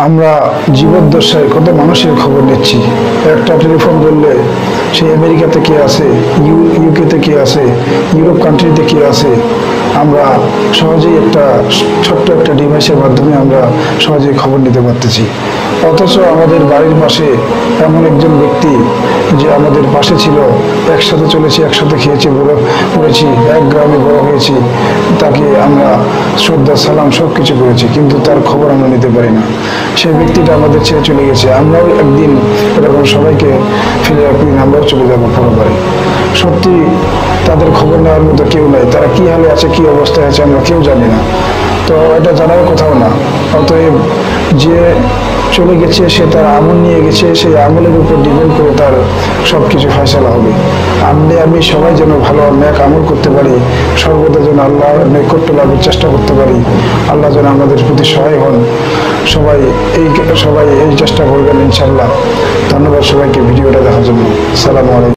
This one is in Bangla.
আমরা জীবদ্দশায় কত মানুষের খবর নিচ্ছি। একটা টেলিফোন করলে সে আমেরিকাতে কে আছে, ইউকেতে কে আছে, ইউরোপ কান্ট্রিতে কে আছে, আমরা সহজেই ছোট্ট একটা ডিভাইসের মাধ্যমে আমরা সহজেই খবর নিতে পারতেছি। অথচ আমাদের বাড়ির পাশে এমন একজন ব্যক্তি যে আমাদের পাশে ছিল, একসাথে চলেছি, একসাথে খেয়েছি, বড় করেছি, এক গ্রামে বড় হয়েছি, তাকে আমরা শ্রদ্ধা সালাম সব কিছু করেছি, কিন্তু তার খবর আমরা নিতে পারি না। সেই ব্যক্তিটা আমাদের ছেড়ে চলে গেছে। আমরাও একদিন এরকম সবাইকে ফেলে একদিন আমরাও চলে যাবো পরবারে। সত্যি তাদের খবর নেওয়ার মতো কেউ নাই। তারা কি হালে আছে, কি অবস্থায় আছে, আমরা কেউ জানি না। তো এটা জানার কোথাও না। অতএব যে চলে গেছে সে তার আমল নিয়ে গেছে, সেই আমলের উপর ডিপেন্ড করে তার সব কিছু ফয়সালা হবে। আমি সবাই যেন ভালো নেক আমল করতে পারি, সর্বদা যেন আল্লাহর নৈকট্য লাভের চেষ্টা করতে পারি। আল্লাহ যেন আমাদের প্রতি সহায় হন। সবাই এই চেষ্টা করবেন ইনশাল্লাহ। ধন্যবাদ সবাইকে ভিডিওটা দেখার জন্য। আসসালামু আলাইকুম।